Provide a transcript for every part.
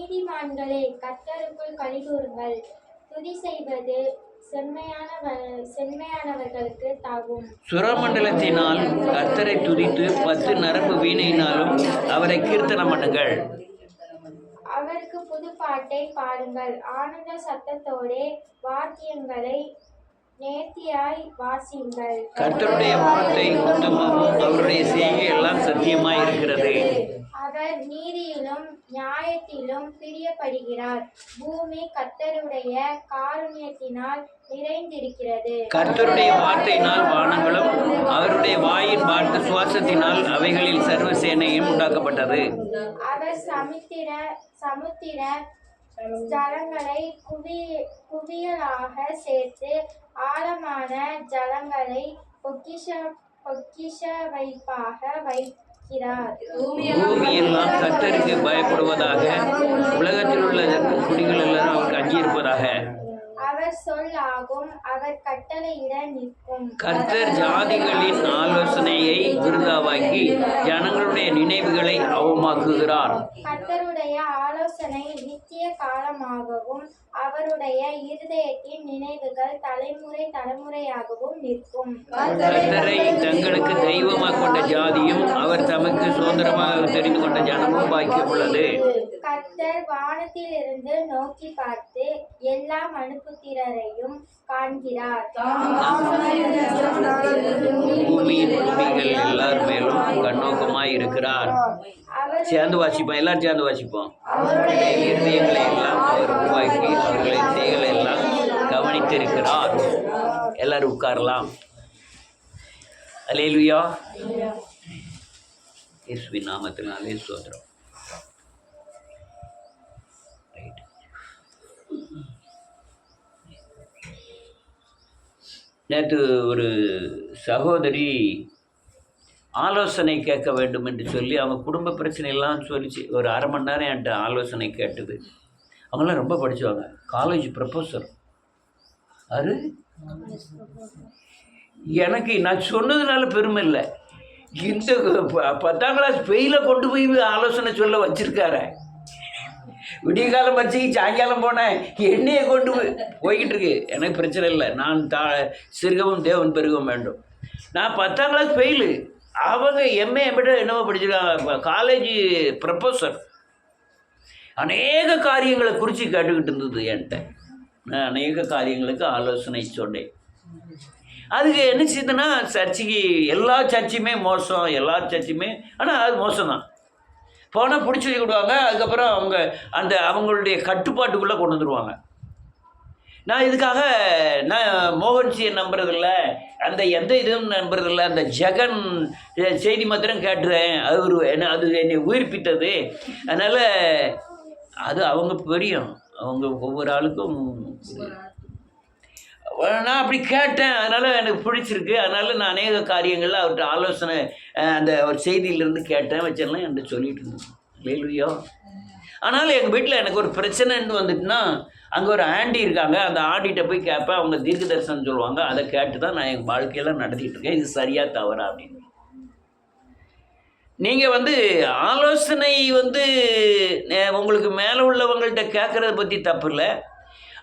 நீதிமான்களே, கர்த்தருக்குள் களிகூருங்கள். துதி செய்வது செம்மையானவர்களுக்கு தாகும். சுரமண்டலத்தினால் கர்த்தரை துதித்து 10 நரம்பு வீணையினாலும் அவரை கீர்த்தனம் பண்ணுங்கள். அவருக்கு புது பாட்டை பாடுங்கள். ஆனந்த சத்தத்தோடே வாத்தியங்களை நேர்த்தியாய் வாசியுங்கள். கர்த்தருடைய வார்த்தை உத்தமமும் அவருடைய செய்கை எல்லாம் சத்தியமாய் இருக்கிறது. அவர் நீதியிலும் நியாயத்திலும் பிரியப்படுகிறார். பூமி கர்த்தருடைய காருண்யத்தினால் நிறைந்திருக்கிறது. கர்த்தருடைய வார்த்தையினால் வானங்களும் அவருடைய வாயின் வார்த்தை சுவாசத்தினால் அவைகளில் சர்வ சேனையும் உண்டாக்கப்பட்டது. அவர் சமுத்திர ஜலங்களை குவியலாக சேர்த்து ஆழமான ஜலங்களை பொக்கிஷ வைப்பாக வைக்கிறார். பூமியெல்லாம் கர்த்தருக்கு பயப்படுவதாக, உலகத்தில் உள்ள குடிகள் எல்லாரும் அவருக்கு அஞ்சியிருப்பதாக. அவர் சொல்லாகும், அவர் கட்டளையிட நிற்கும். கர்த்தர் ஜாதிகளின் ஆலோசனையை விருதாவாக்கி ஜனங்களுடைய நினைவுகளை அவமாக்குகிறார். கர்த்தருடைய ஆலோசனை நித்திய காலமாகவும் அவருடைய இருதயத்தின் நினைவுகள் தலைமுறையாகவும் நிற்கும். கர்த்தரை தங்களுக்கு தெய்வமாக கொண்ட ஜாதியும் அவர் தமக்கு சுதந்திரமாக தெரிந்து கொண்ட ஜனமும் பாக்கியம் உள்ளது. கர்த்தர் வானத்திலிருந்து நோக்கி பார்த்து எல்லா மனுபுத்திரரையும் காண்கிறார். பூமியின் குடிகள் எல்லார் மேலும் கண்ணோக்கமாய் இருக்கிறார். சேர்ந்து வாசிப்போம், எல்லாரும் சேர்ந்து வாசிப்போம். அவருடைய இருதயங்களை எல்லாம் அவர் உருவாக்கி அவர்களின் செயல்களை எல்லாம் கவனித்திருக்கிறார். எல்லாரும் உட்காரலாம். அல்லேலூயா. இயேசுவின் நாமத்தினாலே ஸ்தோத்திரம். நேற்று ஒரு சகோதரி ஆலோசனை கேட்க வேண்டும் என்று சொல்லி அவங்க குடும்ப பிரச்சனையெல்லாம் சொல்லிச்சு. ஒரு அரை மணி நேரம் என்கிட்ட ஆலோசனை கேட்டது. அவங்களாம் ரொம்ப படித்தவங்க, காலேஜ் ப்ரொஃபஸர். அது எனக்கு நான் சொன்னதுனால பெருமை இல்லை, இந்த 10ஆம் கிளாஸ் ஃபெயிலை கொண்டு போய் ஆலோசனை சொல்ல வச்சுருக்காரு. விடிய காலம் பரிசைக்கு சாயங்காலம் போனேன், என்னையை கொண்டு போய்கிட்டு இருக்கு. எனக்கு பிரச்சனை இல்லை, நான் சிறுகவும் தேவன் பெருகவும் வேண்டும். நான் 10ஆம் கிளாஸ் ஃபெயிலு, அவங்க எம்ஏ விட என்னவோ படிச்சிருக்காங்க, காலேஜ் ப்ரொஃபஸர். அநேக காரியங்களை குறித்து கேட்டுக்கிட்டு இருந்தது என்கிட்ட. நான் அநேக காரியங்களுக்கு ஆலோசனை சொன்னேன். அதுக்கு என்ன செய்யுதுன்னா, சர்ச்சுக்கு எல்லா சர்ச்சுமே மோசம், எல்லா சர்ச்சுமே, ஆனால் அது மோசம்தான். போனால் பிடிச்சி வச்சு விடுவாங்க, அதுக்கப்புறம் அவங்களுடைய கட்டுப்பாட்டுக்குள்ளே கொண்டு வந்துடுவாங்க. நான் இதுக்காக நான் மோகன்சியை நம்புறதில்ல, அந்த எந்த இதுவும் நம்புறதில்ல. அந்த ஜெகன் செய்தி மாத்திரம் கேட்டுறேன், அது என்னை உயிர்ப்பித்தது. அதனால் அது அவங்க பெரியும், அவங்க ஒவ்வொரு ஆளுக்கும். நான் அப்படி கேட்டேன், அதனால் எனக்கு பிடிச்சிருக்கு. அதனால் நான் அநேக காரியங்களில் அவர்கிட்ட ஆலோசனை அந்த ஒரு செய்தியிலேருந்து கேட்டேன் வச்செல்லாம் என்கிட்ட சொல்லிட்டு இருந்தேன். இல்லையா? ஆனால் எங்கள் வீட்டில் எனக்கு ஒரு பிரச்சனைன்னு வந்துட்டுனா, அங்கே ஒரு ஆண்டி இருக்காங்க, அந்த ஆண்டிகிட்ட போய் கேட்பேன். அவங்க தீர்க்க தரிசனம் சொல்லுவாங்க, அதை கேட்டு தான் நான் எங்கள் வாழ்க்கையெல்லாம் நடத்திட்டு இருக்கேன். இது சரியாக தவறா அப்படின்னு. நீங்கள் ஆலோசனை உங்களுக்கு மேலே உள்ளவங்கள்ட்ட கேட்குறத பற்றி தப்பு இல்லை.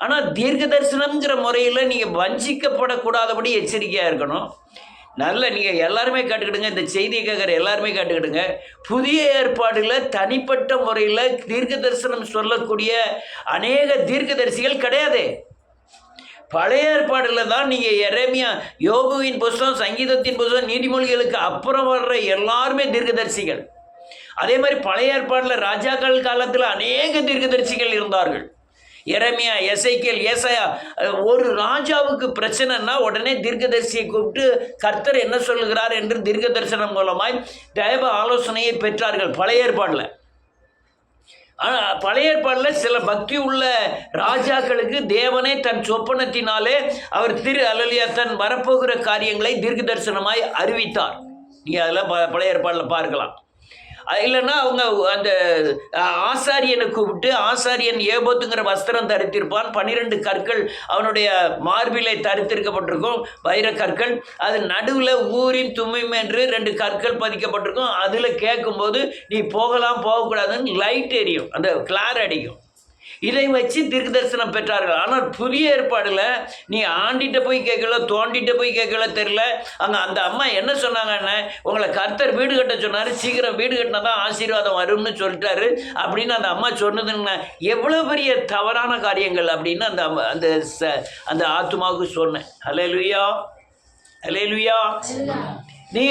ஆனால் தீர்க்க தரிசனம்ங்கிற முறையில் நீங்கள் வஞ்சிக்கப்படக்கூடாதபடி எச்சரிக்கையாக இருக்கணும். நீங்கள் எல்லாருமே கேட்டுக்கிடுங்க, இந்த செய்தியை கேட்குற எல்லாருமே கேட்டுக்கிடுங்க. புதிய ஏற்பாடில் தனிப்பட்ட முறையில் தீர்க்க தரிசனம் சொல்லக்கூடிய அநேக தீர்க்க தரிசிகள் கிடையாது. பழைய ஏற்பாடில் தான் நீங்கள் எரேமியா, யோபுவின் புஸ்தகம், சங்கீதத்தின் புஸ்தகம், நீதிமொழிகளுக்கு அப்புறம் வர்ற எல்லாருமே தீர்க்கதரிசிகள். அதே மாதிரி பழைய ஏற்பாடில் ராஜாக்கள் காலத்தில் அநேக தீர்க்கதரிசிகள் இருந்தார்கள். எரேமியா, எசேக்கியேல், ஏசாயா. ஒரு ராஜாவுக்கு பிரச்சனைன்னா உடனே தீர்க்கதரிசியை கூப்பிட்டு கர்த்தர் என்ன சொல்லுகிறார் என்று தீர்க்க தரிசனம் மூலமாய் தேவ ஆலோசனையை பெற்றார்கள் பழைய ஏற்பாடில். ஆனால் பழைய ஏற்பாடில் சில பக்தி உள்ள ராஜாக்களுக்கு தேவனே தன் சொப்பனத்தினாலே அவர் தன் வரப்போகிற காரியங்களை தீர்க்க தரிசனமாய் அறிவித்தார். நீங்கள் அதில் பழைய ஏற்பாடில் பார்க்கலாம். இல்லைன்னா அவங்க அந்த ஆசாரியனை கூப்பிட்டு, ஆசாரியன் ஏபோத்துங்கிற வஸ்திரம் தரித்திருப்பான், 12 கற்கள் அவனுடைய மார்பிலை தரித்திருக்கப்பட்டிருக்கும், வைர கற்கள். அது நடுவில் ஊரின் தும்மிம் என்று 2 கற்கள் பதிக்கப்பட்டிருக்கும். அதில் கேட்கும்போது நீ போகலாம் போகக்கூடாதுன்னு லைட் எரியும், அந்த கிளார் அடிக்கும். இதை வச்சு தீர்க்க தரிசனம் பெற்றார்கள். ஆனால் புதிய ஏற்பாடில் நீ ஆண்டிகிட்ட போய் கேட்கல, தோண்டிகிட்ட போய் கேட்கல தெரியல. அங்கே அந்த அம்மா என்ன சொன்னாங்கன்னு, உங்களை கர்த்தர் வீடு கட்ட சொன்னார், சீக்கிரம் வீடு கட்டினா தான் ஆசீர்வாதம் வரும்னு சொல்லிட்டாரு அப்படின்னு அந்த அம்மா சொன்னதுன்னு எவ்வளோ பெரிய தவறான காரியங்கள் அப்படின்னு அந்த அந்த அந்த ஆத்துமாவுக்கு சொன்னேன். ஹல்லேலூயா, ஹல்லேலூயா. நீ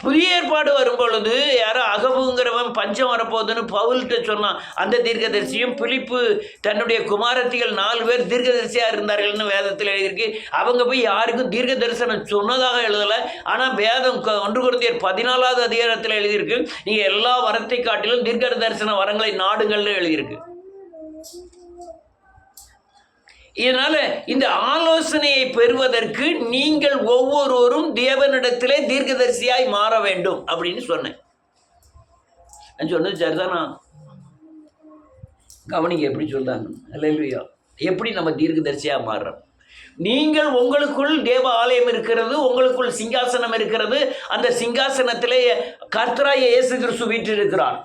புதிய ஏற்பாடு வரும் பொழுது யாரோ அகபுங்கிறவன் பஞ்சம் வரப்போகுதுன்னு பவுல்கிட்ட சொன்னான். அந்த தீர்க்கதரிசியும் பிலிப்பு தன்னுடைய குமாரத்திகள் 4 பேர் தீர்க்கதரிசியாக இருந்தார்கள்னு வேதத்தில் எழுதியிருக்கு. அவங்க போய் யாருக்கும் தீர்க்க தரிசனம் சொன்னதாக எழுதலை. ஆனால் வேதம் 1 கொரிந்தியர் 14வது அதிகாரத்தில் எழுதியிருக்கு, நீங்கள் எல்லா வரத்தை காட்டிலும் தீர்க்க தரிசன வரங்களை நாடுகள்னு எழுதியிருக்கு. இதனால இந்த ஆலோசனையை பெறுவதற்கு நீங்கள் ஒவ்வொருவரும் தேவனிடத்திலே தீர்க்கதரிசியாய் மாற வேண்டும் அப்படின்னு சொன்னேன். நான் சொன்னது சரிதானா? கவனிங்க எப்படி சொல்றாங்க. அல்லேலூயா. எப்படி நம்ம தீர்க்கதரிசியாக மாறுறோம்? நீங்கள் உங்களுக்குள் தேவ ஆலயம் இருக்கிறது, உங்களுக்குள் சிங்காசனம் இருக்கிறது. அந்த சிங்காசனத்திலே கர்த்தராகிய இயேசு கிறிஸ்து வீற்றிருக்கிறார்.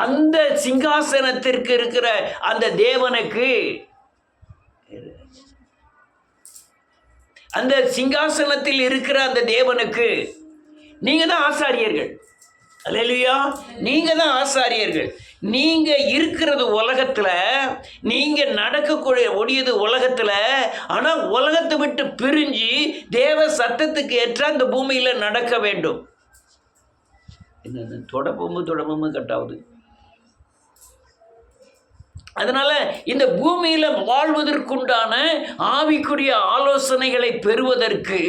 அந்த சிங்காசனத்திற்கு இருக்கிற அந்த தேவனுக்கு, அந்த சிங்காசனத்தில் இருக்கிற அந்த தேவனுக்கு நீங்கள் தான் ஆசாரியர்கள். அல்லேலூயா. நீங்கள் தான் ஆசாரியர்கள். நீங்கள் இருக்கிறது உலகத்தில், நீங்கள் நடக்கக்கூடியது உலகத்தில். ஆனால் உலகத்தை விட்டு பிரிஞ்சு தேவ சத்தத்துக்கு ஏற்ற அந்த பூமியில் நடக்க வேண்டும். என்ன தொடப்பமும் கட்டாவது. அதனால் இந்த பூமியில் வாழ்வதற்குண்டான ஆவிக்குரிய ஆலோசனைகளை பெறுவதற்கு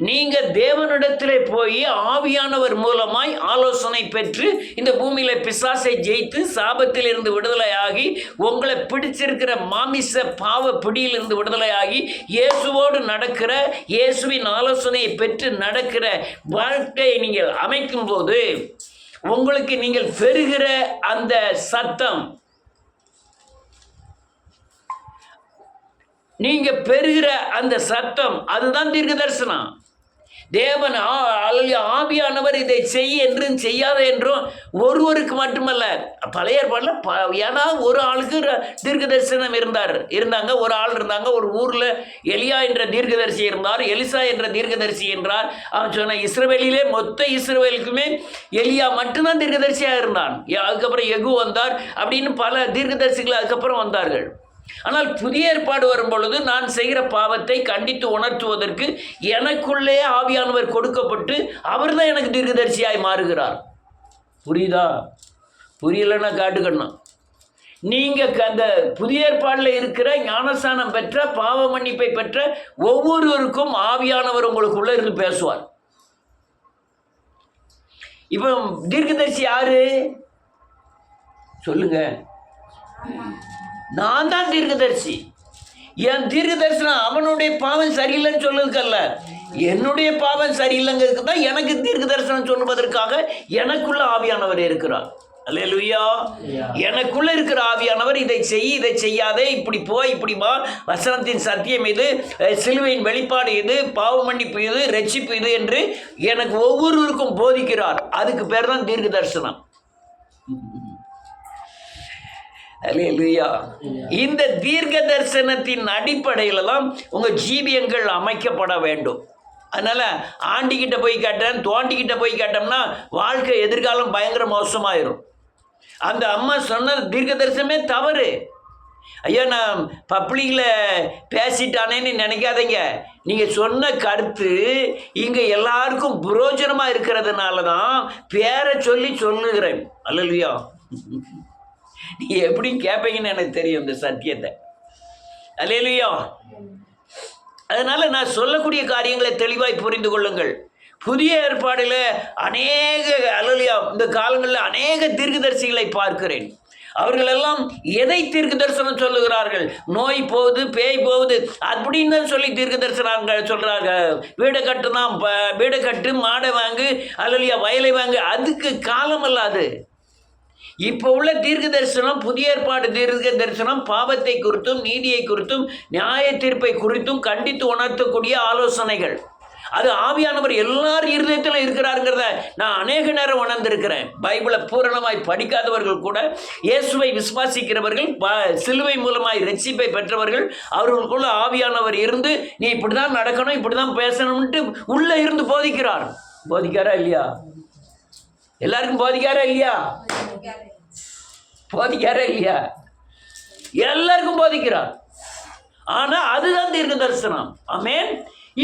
நீங்கள் தேவனிடத்திலே போய் ஆவியானவர் மூலமாய் ஆலோசனை பெற்று இந்த பூமியில் பிசாசை ஜெயித்து சாபத்திலிருந்து விடுதலையாகி, உங்களை பிடிச்சிருக்கிற மாமிச பாவ பிடியிலிருந்து விடுதலையாகி, இயேசுவோடு நடக்கிற, இயேசுவின் ஆலோசனையை பெற்று நடக்கிற வாழ்க்கையை நீங்கள் அமைக்கும்போது உங்களுக்கு நீங்கள் பெறுகிற அந்த சத்தம், நீங்க பெறுகிற அந்த சத்தம், அதுதான் தீர்க்க தரிசனம். தேவன் ஆவியானவர் இதை செய் என்றும் செய்யாத என்றும் ஒருவருக்கு மட்டுமல்ல. பழைய ஏற்பாட்டில் ஏன்னா ஒரு ஆளுக்கு தீர்க்க தரிசனம் இருந்தாங்க. ஒரு ஆள் இருந்தாங்க. ஒரு ஊரில் எலியா என்ற தீர்க்கதரிசி இருந்தார், எலிசா என்ற தீர்க்கதரிசி என்றார். அவன் சொன்ன இஸ்ரவேலிலே மொத்த இஸ்ரவேலுக்குமே எலியா மட்டும்தான் தீர்க்கதரிசியாக இருந்தான். அதுக்கப்புறம் யெகூ வந்தார். அப்படின்னு பல தீர்க்கதரிசிகள் அதுக்கப்புறம் வந்தார்கள். ஆனால் புதிய ஏற்பாடு வரும் பொழுது நான் செய்கிற பாவத்தை கண்டித்து உணர்த்துவதற்கு எனக்குள்ளே ஆவியானவர் கொடுக்கப்பட்டு அவர் தான் எனக்கு தீர்க்கதரிசியாய் மாறுகிறார். புரியுதா? புரியலைன்னா காட்டுக்கணும். நீங்கள் அந்த புதிய ஏற்பாடில் இருக்கிற ஞானஸ்நானம் பெற்ற, பாவ மன்னிப்பை பெற்ற ஒவ்வொருவருக்கும் ஆவியானவர் உங்களுக்குள்ளே இருந்து பேசுவார். இப்போ தீர்க்கதரிசி யாரு சொல்லுங்க? நான் தான் தீர்க்கதரிசி. என் தீர்க்க தரிசனம் அவனுடைய பாவம் சரியில்லைன்னு சொல்லுறதுக்கல்ல, என்னுடைய பாவம் சரியில்லைங்கிறதுக்கு தான் எனக்கு தீர்க்க தரிசனம் சொல்லுவதற்காக எனக்குள்ள ஆவியானவர் இருக்கிறார். அல்லேலூயா. எனக்குள்ள இருக்கிற ஆவியானவர் இதை செய், இதை செய்யாதே, இப்படி போ, இப்படி வா, வசனத்தின் சத்தியம் இது, சிலுவையின் வெளிப்பாடு இது, பாவ மன்னிப்பு இது, ரட்சிப்பு இது என்று எனக்கு ஒவ்வொருவருக்கும் போதிக்கிறார். அதுக்கு பேர் தான் தீர்க்க தரிசனம். அல்லேலூயா. இந்த தீர்க்க தரிசனத்தின் அடிப்படையில் தான் உங்கள் ஜீவியங்கள் அமைக்கப்பட வேண்டும். அதனால் ஆண்டிக்கிட்ட போய் கேட்டேன், தோண்டிக்கிட்ட போய் கேட்டோம்னா வாழ்க்கை எதிர்காலம் பயங்கர மோசமாயிரும். அந்த அம்மா சொன்ன தீர்க்க தரிசனமே தவறு. ஐயா நான் பப்ளிக்கில் பேசிட்டானேன்னு நினைக்காதீங்க. நீங்கள் சொன்ன கருத்து இங்கே எல்லாருக்கும் புரோஜனமாக இருக்கிறதுனால தான் பேரை சொல்லி சொல்லுகிறேன். அல்லேலூயா. நீ எப்படி கேட்பீங்கன்னு எனக்கு தெரியும் இந்த சத்தியத்தை. அல்லேலூயா. அதனால நான் சொல்லக்கூடிய காரியங்களை தெளிவாய் புரிந்து கொள்ளுங்கள். புதிய ஏற்பாடில் அநேக அல்லேலூயா இந்த காலங்களில் அநேக தீர்க்கதரிசிகளை பார்க்கிறேன். அவர்களெல்லாம் எதை தீர்க்க தரிசனம் சொல்லுகிறார்கள்? நோய் போகுது, பேய் போகுது அப்படின்னு தான் சொல்லி தீர்க்க தரிசனம் சொல்கிறாங்க. வீடை கட்டுதான், வீடை கட்டு, மாடை வாங்கு, அல்லேலூயா வயலை வாங்கு. அதுக்கு காலம் அல்ல அது. இப்போ உள்ள தீர்க்க தரிசனம், புதிய ஏற்பாடு தீர்க்க தரிசனம் பாவத்தை குறித்தும் நீதியை குறித்தும் நியாய தீர்ப்பை குறித்தும் கண்டித்து உணர்த்தக்கூடிய ஆலோசனைகள். அது ஆவியானவர் எல்லார் இருதயத்திலும் இருக்கிறாருங்கிறத நான் அநேக நேரம் உணர்ந்திருக்கிறேன். பைபிளை பூரணமாய் படிக்காதவர்கள் கூட, இயேசுவை விசுவாசிக்கிறவர்கள், சிலுவை மூலமாய் ரட்சிப்பை பெற்றவர்கள், அவர்களுக்குள்ள ஆவியானவர் இருந்து நீ இப்படி தான் நடக்கணும், இப்படி தான் பேசணும்ட்டு உள்ளே இருந்து போதிக்கிறார். போதிக்காரா இல்லையா? எல்லாருக்கும் போதிக்காரா இல்லையா? போதிக்காரா இல்லையா? எல்லாருக்கும் போதிக்கிறார். ஆனா அதுதான் தீர்க்க தரிசனம். ஆமென்.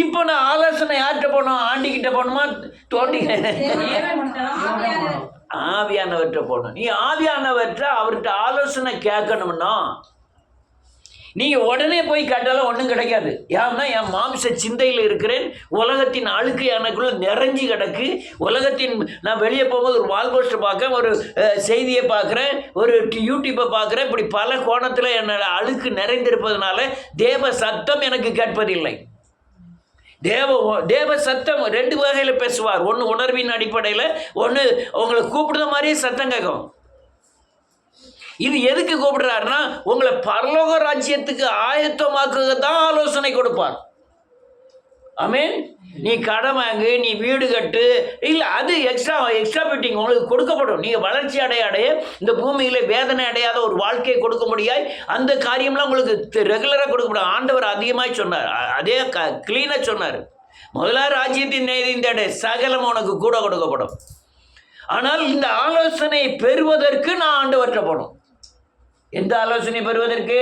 இப்போ நான் ஆலோசனை யார்கிட்ட போனோம்? ஆண்டிக்கிட்ட போகணுமா? தோண்டி ஆவியானவர்கிட்ட போகணும். நீ ஆவியானவர்கிட்ட அவர்கிட்ட ஆலோசனை கேட்கணும்னா நீங்கள் உடனே போய் கேட்டாலும் ஒன்றும் கிடைக்காது. ஏன்னா என் மாம்ச சிந்தையில் இருக்கிறேன், உலகத்தின் அழுக்கு எனக்குள்ள நிறைஞ்சி கிடக்கு. நான் வெளியே போகும்போது ஒரு வால் போஸ்டர் பார்க்குறேன், ஒரு செய்தியை பார்க்குறேன், ஒரு யூடியூப்பை பார்க்குறேன். இப்படி பல கோணத்தில் என்னோட அழுக்கு நிறைந்திருப்பதனால தேவ சத்தம் எனக்கு கேட்பதில்லை. தேவ சத்தம் ரெண்டு வகையில் பேசுவார். ஒன்று உணர்வின் அடிப்படையில், ஒன்று உங்களை கூப்பிடுற மாதிரியே சத்தம் கேட்கும். இது எதுக்கு கூப்பிடுறாருன்னா உங்களை பரலோக ராஜ்யத்துக்கு ஆயத்தமாக்குக தான் ஆலோசனை கொடுப்பார். ஆமென். நீ கடை வாங்கு, நீ வீடு கட்டு, இல்லை அது எக்ஸ்ட்ரா ஃபிட்டிங் உங்களுக்கு கொடுக்கப்படும். நீங்கள் வளர்ச்சி அடைய இந்த பூமியில் வேதனை அடையாத ஒரு வாழ்க்கையை கொடுக்க முடியாது. அந்த காரியம்லாம் உங்களுக்கு ரெகுலராக கொடுக்கப்படும். ஆண்டவர் அதிகமாக சொன்னார், அதே கிளீனாக சொன்னார். முதலாவது ராஜ்யத்தின் நீதியின் சகலம் உனக்கு கூட கொடுக்கப்படும். ஆனால் இந்த ஆலோசனை பெறுவதற்கு நான் ஆண்டவற்ற போகணும். எந்த ஆலோசனை பெறுவதற்கு?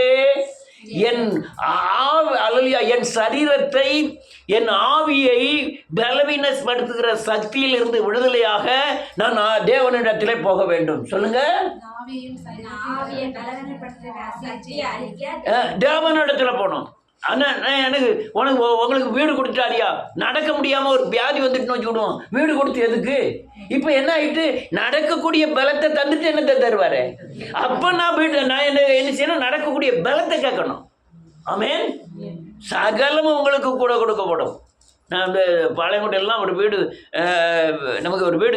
என் சரீரத்தை, என் ஆவியை பலவீனப்படுத்துகிற சக்தியிலிருந்து விடுதலையாக நான் தேவனிடத்திலே போக வேண்டும். சொல்லுங்க. தேவனிடத்துல போனோம். எனக்கு உங்களுக்கு வீடு கொடுத்தாரியா? நடக்க முடியாமல் ஒரு வியாதி வந்துட்டு வச்சு விடுவோம். வீடு கொடுத்து எதுக்கு? இப்போ என்ன ஆகிட்டு? நடக்கக்கூடிய பலத்தை தந்துட்டு என்னத்தை தருவார்? அப்போ நான் என்ன செய்யணும்? நடக்கக்கூடிய பலத்தை கேட்கணும். ஆமென். சகலமும் உங்களுக்கு கூட கொடுக்கப்படும். நான் இந்த பாளையங்கோட்டையெல்லாம் ஒரு வீடு, நமக்கு ஒரு வீடு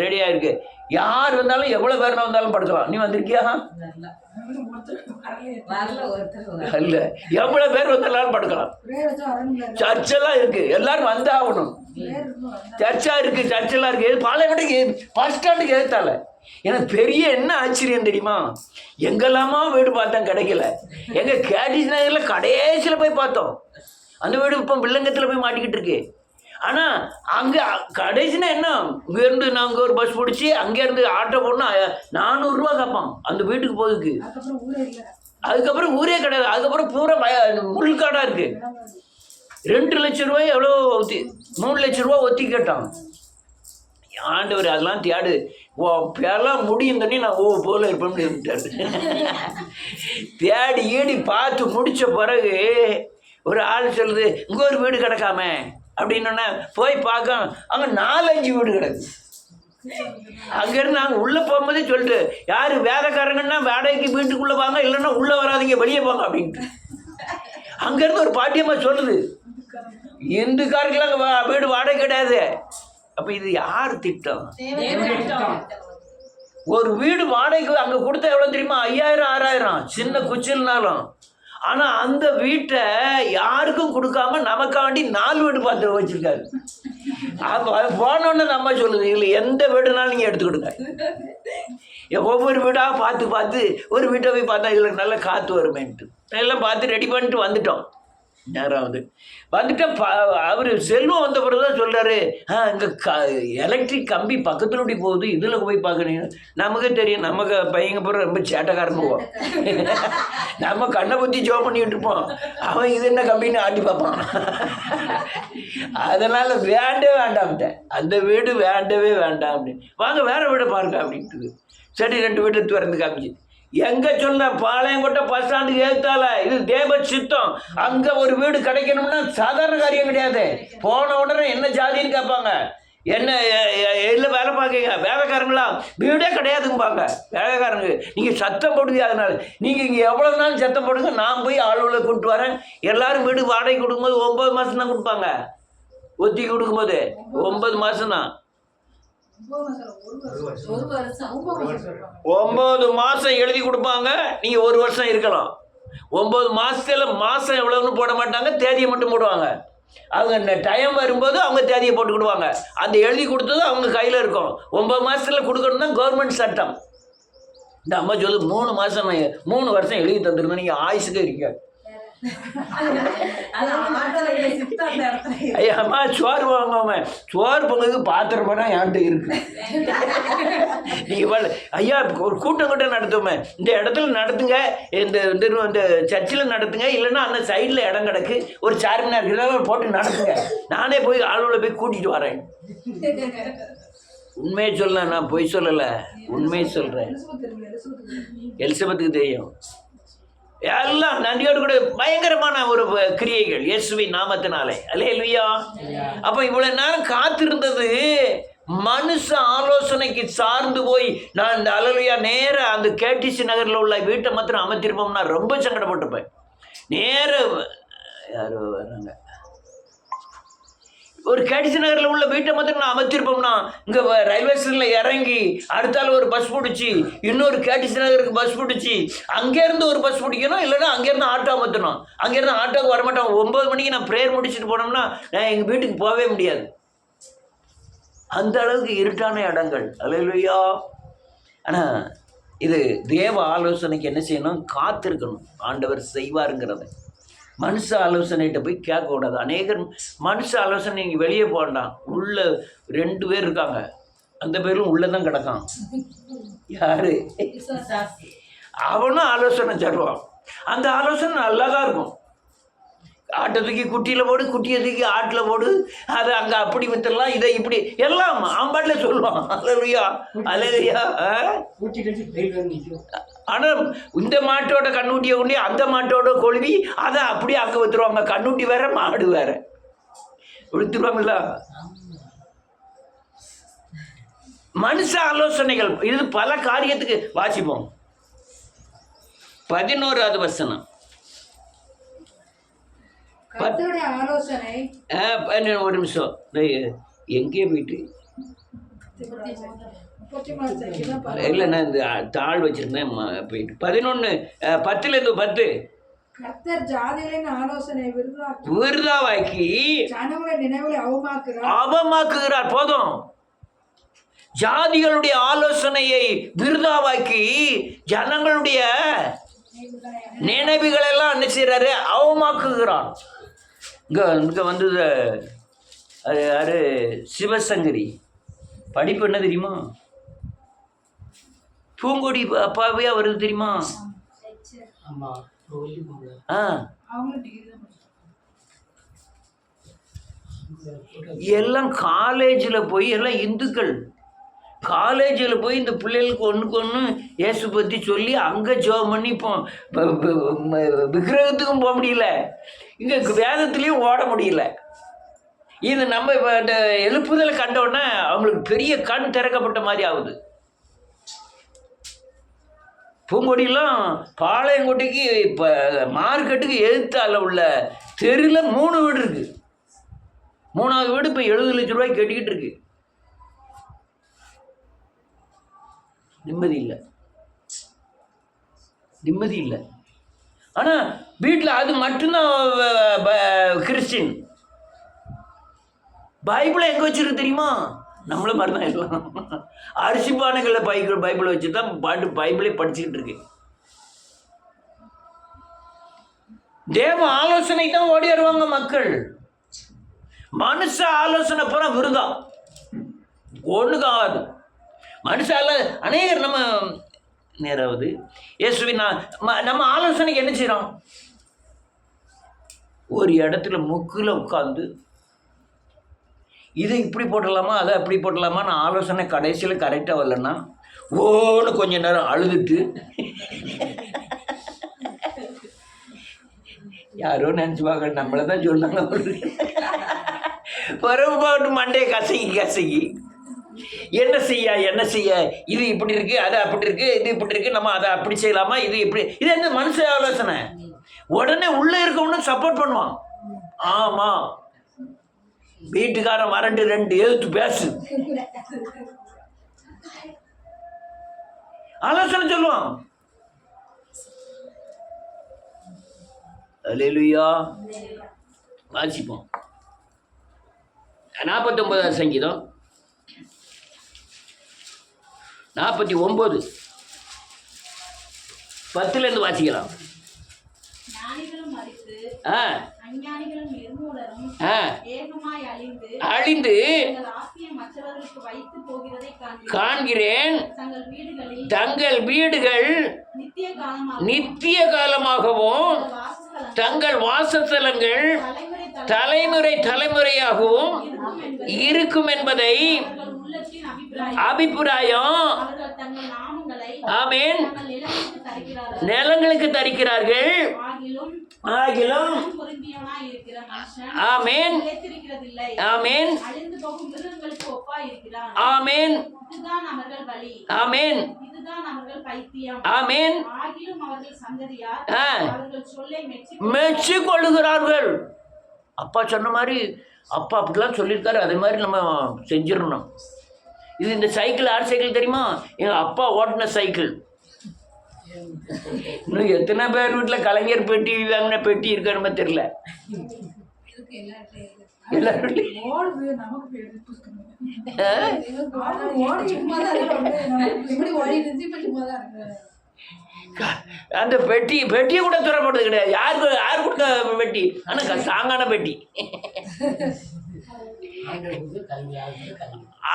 ரெடியாக இருக்குது. யார் வந்தாலும் எவ்வளோ பேர் வந்தாலும் படுக்கலாம். நீ வந்திருக்கியா? இல்லை, எவ்வளோ பேர் வந்தாலும் படுக்கலாம். சர்ச்செல்லாம் இருக்கு, எல்லாரும் வந்து ஆகணும். சர்ச்சா இருக்கு, சர்ச்செல்லாம் இருக்கு. பாளையங்கோட்டைக்கு பஸ் ஸ்டாண்டுக்கு எதிர்த்தால எனக்கு பெரிய என்ன ஆச்சரியம் தெரியுமா? எங்கெல்லாமா வீடு பார்த்தோம், கிடைக்கல. எங்கள் கேடிஸ் நகரில் கடைசியில் போய் பார்த்தோம். அந்த வீடு இப்போ வில்லங்கத்தில் போய் மாட்டிக்கிட்டு இருக்கு. ஆனால் அங்கே கடைசினா என்ன, இங்கேருந்து நாங்கள் ஒரு பஸ் பிடிச்சி அங்கேருந்து ஆட்டோ போடணும், 400 ரூபா கேட்பான் அந்த வீட்டுக்கு போகுதுக்கு. அதுக்கப்புறம் ஊரே கிடையாது. அதுக்கப்புறம் பூரா முள்காடாக இருக்குது. 2 லட்சம் ரூபாய் எவ்வளோ 3 லட்சம் ரூபா ஒத்தி கேட்டான். ஆண்டவர் அதெல்லாம் தேடு, பேரெல்லாம் முடியும் தண்ணி நான் போல இருப்பேன்னு இருந்துட்டாரு. தேடி ஈடி பார்த்து முடித்த பிறகு ஒரு ஆள் சொல்லுது, இங்கே ஒரு வீடு கிடக்காம அப்படின்னோடனே போய் பார்க்க, அங்கே 4-5 வீடு கிடக்கு. அங்கேருந்து நாங்கள் உள்ளே போகும்போதே சொல்லிட்டு, யார் வேலைக்காரங்கன்னா வாடகைக்கு வீட்டுக்குள்ளே வாங்க, இல்லைன்னா உள்ளே வராதிங்க, வெளியே போங்க அப்படின்ட்டு. அங்கேருந்து ஒரு பாட்டியம்மா சொல்லுது, இந்துக்காரங்களும் வீடு வாடகை கிடையாது. அப்போ இது யார் திட்டம்? ஒரு வீடு வாடகைக்கு அங்கே கொடுத்தா எவ்வளோ தெரியுமா? 5000-6000 சின்ன குச்சில்னாலும். ஆனால் அந்த வீட்டை யாருக்கும் கொடுக்காம நமக்காண்டி 4 வீடு பார்த்து வச்சுருக்காரு. அப்போ போனோன்னு நம்ம சொல்லுது, இல்லை எந்த வீடுனாலும் நீங்கள் எடுத்துக்கிடுங்க. ஒவ்வொரு வீடாக பார்த்து ஒரு வீட்டை போய் பார்த்தா இதில் நல்லா காற்று வருமேன்ட்டு எல்லாம் பார்த்து ரெடி பண்ணிட்டு வந்துட்டோம். நேரம் வந்துட்டு அவர் செல்வம் வந்த பிறகு தான் சொல்கிறாரு, இங்கே எலக்ட்ரிக் கம்பி பக்கத்தில் அப்படி போகுது, இதில் போய் பார்க்குறீங்க. நமக்கு தெரியும், நமக்கு பையங்க போகிற ரொம்ப சேட்டைக்காரன் போவோம். நம்ம கண்ணை பற்றி ஜோ பண்ணிக்கிட்டு இருப்போம், அவன் இது என்ன கம்பின்னு ஆட்டி பார்ப்பான். அதனால் வேண்டவே வேண்டாம்ட்டேன், அந்த வீடு வேண்டவே வேண்டாம் அப்படின்னு. வாங்க வேறு வீடை பாருங்க அப்படின்ட்டு. சரி 2 வீட்டை திறந்து காமிச்சு, எங்கே சொல்ல பாளையங்கோட்டை பஸ் ஸ்டாண்டுக்கு ஏற்றால இது தேவ சித்தம். அங்கே ஒரு வீடு கிடைக்கணும்னா சாதாரண காரியம் கிடையாது. போன உடனே என்ன ஜாதின்னு கேட்பாங்க, என்ன எதில் வேலை பார்க்கீங்க, வேலைக்காரங்களா? வீடே கிடையாதும்பாங்க வேலைக்காரங்க. நீங்கள் சத்தம் போடுங்க, அதனால் நீங்கள் இங்கே எவ்வளோ நாள் சத்தம் போடுங்க, நான் போய் ஆளுகளை கூப்பிட்டு வரேன். எல்லோரும் வீடு வாடகை கொடுக்கும்போது 9 மாதம் தான் கொடுப்பாங்க. ஒத்தி கொடுக்கும்போது 9 மாதம் தான். 9 மாசம் எழுதி கொடுப்பாங்க, நீங்க 1 வருஷம் இருக்கலாம். 9 மாசத்துல மாசம் எவ்வளவுன்னு போட மாட்டாங்க, தேதியை மட்டும் போடுவாங்க. அவங்க டைம் வரும்போது அவங்க தேதியை போட்டுக்கிடுவாங்க. அந்த எழுதி கொடுத்தது அவங்க கையில் இருக்கும். 9 மாசத்துல கொடுக்கணும் தான் கவர்மெண்ட் சட்டம். இந்த அம்மா சொல்லு 3 மாசம் 3 வருஷம் எழுதி தந்துருந்தோம், நீங்க ஆயுசுக்கு இருக்கீங்க. ஐயா அம்மா சோறு வாங்குவாம, சோறு பொங்குக்கு பாத்திரம் போனா என்கிட்ட இருக்கு. நீங்க ஐயா ஒரு கூட்டம் நடத்துவோமே, இந்த இடத்துல நடத்துங்க, இந்த சர்ச்சில் நடத்துங்க, இல்லைன்னா அந்த சைடில் இடம் கிடக்கு, ஒரு சார்மினார் போட்டு நடத்துங்க, நானே போய் ஆளுநர் போய் கூட்டிட்டு வரேன். உண்மையை சொல்ல, நான் பொய் சொல்லலை, உண்மையை சொல்றேன். எலிசபெத்துக்கு தெரியும். எல்லாம் நன்றியோடு கூட பயங்கரமான ஒரு கிரியைகள் இயேசுவின் நாமத்தினாலே. அல்லேலூயா. அப்ப இவ்வளவு நேரம் காத்திருந்தது மனுஷ ஆலோசனைக்கு சார்ந்து போய் நான் இந்த அல்லேலூயா நேர அந்த கேடிசி நகர்ல உள்ள வீட்டை மாத்திரம் அமைத்திருப்போம்னா ரொம்ப சங்கடப்பட்டிருப்பேன். நேர யாரோ வராங்க, ஒரு கேடிசி நகரில் உள்ள வீட்டை மாத்திரம் நான் அமைச்சிருப்போம்னா இங்கே ரயில்வே ஸ்டேஷனில் இறங்கி அடுத்தால ஒரு பஸ் பிடிச்சி இன்னொரு கேடிசி நகருக்கு பஸ் பிடிச்சி அங்கேருந்து ஒரு பஸ் பிடிக்கணும், இல்லைன்னா அங்கேருந்து ஆட்டோ மாற்றணும். அங்கேருந்து ஆட்டோவுக்கு வரமாட்டோம். 9 மணிக்கு நான் ப்ரேயர் முடிச்சுட்டு போனோம்னா நான் எங்கள் வீட்டுக்கு போகவே முடியாது. அந்த அளவுக்கு இருட்டான இடங்கள். அல்லேலூயா. ஆனால் இது தேவ ஆலோசனைக்கு என்ன செய்யணும்? காத்திருக்கணும். ஆண்டவர் செய்வாருங்கிறத. மனுஷ ஆலோசனைகிட்ட போய் கேட்கக்கூடாது. அநேகர் மனுஷ ஆலோசனை நீங்கள் வெளியே போண்டாம். உள்ள 2 பேர் இருக்காங்க, அந்த பேரும் உள்ளதான் கிடக்கான். யாரு? அவனும் ஆலோசனை தருவான். அந்த ஆலோசனை நல்லா தான் இருக்கும். ஆட்டை தூக்கி குட்டியில் போடு, குட்டியை தூக்கி ஆட்டில் போடு, அதை அங்கே அப்படி வித்துடலாம், இதை இப்படி எல்லாம் அவன் பாட்டில் சொல்லுவான். அல்லேலூயா, அல்லேலூயா. ஆனால் இந்த மாட்டோட கண்ணுட்டியை கொண்டு அந்த மாட்டோட கொழுவி அதை அப்படியே அங்கே வித்துருவாங்க. கண்ணுட்டி வேற மாடு வேற விழுத்துருவாங்கல்ல. மனுஷ ஆலோசனைகள் இது பல காரியத்துக்கு. வாசிப்போம் 11வது வசனம். ஒரு நிமிஷம், எங்கே போயிட்டு இல்லை, நான் இந்த தாள் வச்சிருந்தேன் போயிட்டு 11:10 விருதாவாக்கி அவமாக்குகிறார். போதும். ஜாதிகளுடைய ஆலோசனையை விருதாவாக்கி ஜனங்களுடைய நினைவுகள் எல்லாம் என்ன செய்யறாரு? அவமாக்குகிறார். இங்க வந்தது அது யாரு? சிவசங்கரி. படிப்பு என்ன தெரியுமா? பூங்கொடி அப்பாவையா வருது தெரியுமா? எல்லாம் காலேஜில் போய், எல்லாம் இந்துக்கள் காலேஜில் போய் இந்த பிள்ளைகளுக்கு ஒன்றுக்கு ஒன்று இயேசு பற்றி சொல்லி அங்கே ஜெபம் பண்ணி இப்போ விக்கிரகத்துக்கும் போக முடியல, இங்கே வேதத்துலேயும் ஓட முடியல. இது நம்ம இப்போ இந்த எழுப்புதலை கண்டோடனே அவங்களுக்கு பெரிய கண் திறக்கப்பட்ட மாதிரி ஆகுது. பூங்கொடியெல்லாம் பாளையங்கோட்டைக்கு இப்போ மார்க்கெட்டுக்கு எதிர்த்தால உள்ள தெருவில் 3 வீடு இருக்குது. 3வது வீடு இப்போ 70 லட்ச ரூபாய்க்கு கட்டிக்கிட்டு இருக்கு. நிம்மதி இல்லை, நிம்மதி இல்லை. ஆனால் வீட்டில் அது மட்டும்தான் கிறிஸ்டின். பைபிளை எங்கே வச்சிருக்கு தெரியுமா? நம்மள மாதிரி தான் எல்லாம் அரிசி பானைகளில் பைபிளை வச்சு தான் பைபிளை படிச்சுக்கிட்டு இருக்கு. தேவ ஆலோசனை தான் ஓடி வருவாங்க மக்கள். மனுஷ ஆலோசனை பூரா விருதா, ஒன்றுக்கு ஆகாது. மனுஷால அநேகர் நம்ம நேராவது இயேசுவின் நம்ம ஆலோசனைக்கு என்ன செய்யறோம்? ஒரு இடத்துல முக்குல உட்காந்து இதை இப்படி போட்டலாமா அதை அப்படி போட்டலாமா நான் ஆலோசனை கடைசியில் கரெக்டாக வரலன்னா ஓன்னு கொஞ்ச நேரம் அழுதுட்டு யாரோ நினச்சிப்பாங்க நம்மளை தான் சொன்னாங்க. வரவு பாட்டு மண்டையை கசக்கி என்ன செய்ய, இது இப்படி இருக்கு, அது அப்படி இருக்கு, இது இப்படி இருக்கு, நம்ம அதை அப்படி செய்யலாமா, இது இப்படி, இது என்ன மனுஷ ஆலோசனை? உடனே உள்ள இருக்கவனு சப்போர்ட் பண்ணுவான். ஆமா, வீட்டுக்காரன் வரண்டு 2 எழுத்து பேசு, ஆலோசனை சொல்லுவான். அல்லேலூயா. வாசிப்போம் 49 சங்கீதம் 49 10 வாசிக்கலாம். ஞானிகளும் மரித்து ஆ அஞ்ஞானிகளும் நிர்மூலரும் ஆ ஏகமாய் அழிந்து தங்கள் ஆஸ்தியை மற்றவர்களுக்கு வைத்து போகிறதை காண்கிறேன். தங்கள் தங்கள் வீடுகள் நித்திய காலமாகவும் தங்கள் வாசஸ்தலங்கள் தலைமுறை தலைமுறையாகவும் இருக்கும் என்பதை அபிப்பிராயம் ஆமென் நிலங்களுக்கு தரிக்கிறார்கள். ஆகிலும் ஆமென் ஆமென் ஆமென் ஆமென் ஆமென் மெச்சிக் கொள்ளுகிறார்கள். அப்பா சொன்ன மாதிரி அப்பா அப்படிலாம் சொல்லியிருக்காரு, அதே மாதிரி நம்ம செஞ்சிடணும். இது இந்த சைக்கிள் யார் சைக்கிள் தெரியுமா? எங்கள் அப்பா ஓட்டின சைக்கிள். இன்னும் எத்தனை பேர் வீட்டில் கலைஞர் பெட்டி வாங்கின பெட்டி இருக்கான்னு தெரியல. அந்த பெட்டியை கூட துறப்படுறது கிடையாது. யார் கொடுத்த பெட்டி? ஆனால் சாங்கான பெட்டி.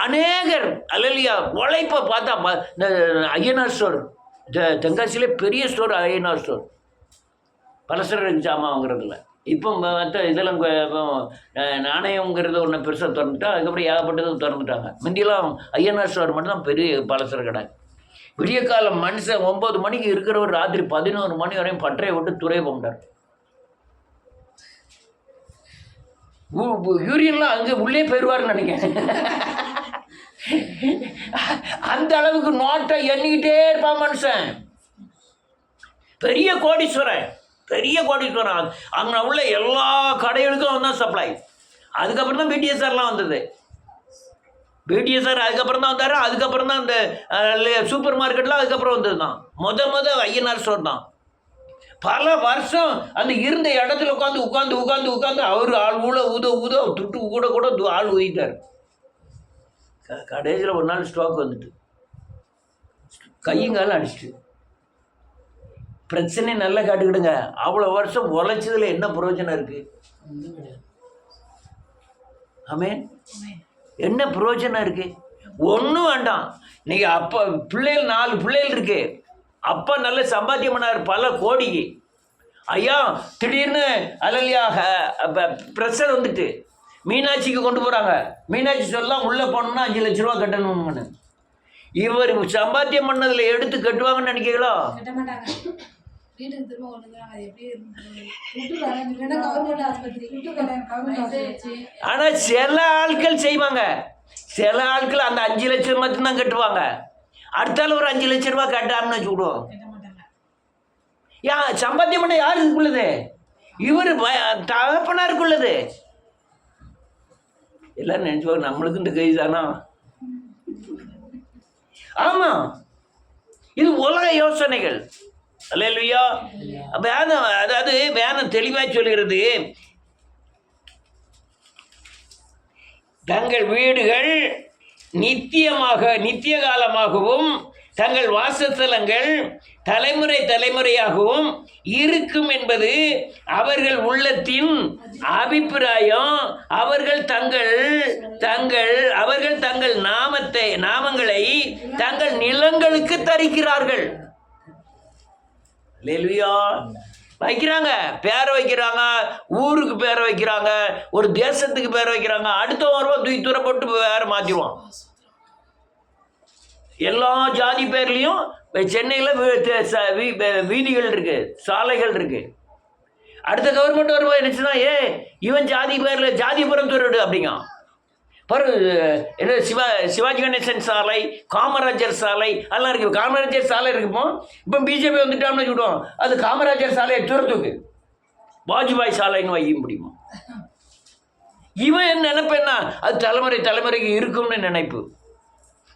அநேகர் அல்லேலூயா உழைப்பை பார்த்தா இந்த ஐயனார் ஸ்டோர், தென்காசியிலே பெரிய ஸ்டோர் ஐயனார் ஸ்டோர், பலசர ஜாமான் வாங்குறதுல. இப்போ மற்ற இதெல்லாம் நாணயங்கிறது ஒன்று பெருசாக திறந்துட்டா, அதுக்கப்புறம் ஏகப்பட்டது திறந்துட்டாங்க. முந்தியெல்லாம் ஐயனார் ஸ்டோர் மட்டும்தான் பெரிய பலசர கடை. விடிய காலம் மனுஷன் 9 மணிக்கு இருக்கிறவர் ராத்திரி 11 மணி வரையும் பட்டறையை விட்டு துறையை போட்டார். யூரியன்லாம் அங்கே உள்ளே போயிடுவார்னு நினைக்கிறேன். அந்த அளவுக்கு நோட்டை எண்ணிக்கிட்டே இருப்பான் மனுஷன். பெரிய கோடீஸ்வரன், பெரிய கோடீஸ்வரன். அங்கே உள்ள எல்லா கடைகளுக்கும் அவன் தான் சப்ளை. அதுக்கப்புறம் தான் பிடிஎஸ்ஆர்லாம் வந்தது. பிடிஎஸ்ஆர் அதுக்கப்புறம் தான் வந்தார். அதுக்கப்புறம் தான் இந்த சூப்பர் மார்க்கெட்லாம் அதுக்கப்புறம் வந்தது தான். முத ஐயனார் ஸ்டோர் தான். பல வருஷம் அந்த இருந்த இடத்துல உட்காந்து அவர் ஆள் ஊத துட்டு கூட ஆள் ஊதிட்டார். கடைசியில் ஒரு நாள் ஸ்டாக் வந்துட்டு கையங்காலம் அடிச்சிட்டு பிரச்சனை நல்லா காட்டுக்கிடுங்க. அவ்வளோ வருஷம் உழைச்சதுல என்ன பிரயோஜனம் இருக்கு? ஆமென். என்ன பிரயோஜனம் இருக்கு? ஒன்றும் வேண்டாம். இன்னைக்கு அப்பா பிள்ளைகள் 4 பிள்ளைகள் இருக்கு. அப்பா நல்ல சம்பாத்தியம் பண்ணார் பல கோடிக்கு. ஐயா திடீர்னு அலலியாக ப்ரெஷர் வந்துட்டு மீனாட்சிக்கு கொண்டு போகிறாங்க. மீனாட்சி சொல்லலாம் உள்ளே போனோம்னா 5 லட்ச ரூபா கட்டணும்னு. இவர் சம்பாத்தியம் பண்ணதில் எடுத்து கட்டுவாங்கன்னு நினைக்கிறீங்களா? ஆனால் சில ஆட்கள் செய்வாங்க. சில ஆட்கள் அந்த 5 லட்சம் மட்டும்தான் கட்டுவாங்க. அடுத்தால ஒரு 5 லட்ச ரூபா கட்டாமன்னு வச்சுக்கிடுவோம். சம்பாத்தியம் பண்ண யார் இருக்குள்ளது? இவர் தகப்பனாருக்குள்ளது. எல்லாரும் நினைச்சுவாங்க நம்மளுக்கு இந்த கை தானா? ஆமா, இது உலக யோசனைகள். அல்லேலூயா. வேதம் அதாவது வேதம் தெளிவாக சொல்கிறது, தங்கள் வீடுகள் நித்திய காலமாகவும் தங்கள் வாசஸ்தலங்கள் தலைமுறை தலைமுறையாகவும் இருக்கும் என்பது அவர்கள் உள்ளத்தின் அபிப்பிராயம். அவர்கள் தங்கள் நாமங்களை தங்கள் நிலங்களுக்கு தரிக்கிறார்கள். அல்லேலூயா. வைக்கிறாங்க, பேரை வைக்கிறாங்க, ஊருக்கு பேரை வைக்கிறாங்க, ஒரு தேசத்துக்கு பேரை வைக்கிறாங்க. அடுத்த வருவா தூர போட்டு வேற மாற்றிடுவான். எல்லா ஜாதி பேர்லேயும் சென்னையில் வீதிகள் இருக்கு, சாலைகள் இருக்கு. அடுத்த கவர்மெண்ட் வரும்போது என்னச்சுன்னா, இவன் ஜாதி பேரில் ஜாதிபுரம் துறடு அப்படிங்க. பாரு என்ன சிவாஜி கணேசன் சாலை, காமராஜர் சாலை அதெல்லாம் இருக்குது. காமராஜர் சாலை இருக்குமோ, இப்போ பிஜேபி வந்துட்டோம்னு வச்சுக்கிட்டோம், அது காமராஜர் சாலையை துரத்துக்கு வாஜ்பாய் சாலைன்னு வைக்க முடியுமா? இவன் என்ன நினைப்பேன்னா அது தலைமுறைக்கு இருக்கும்னு நினைப்பு.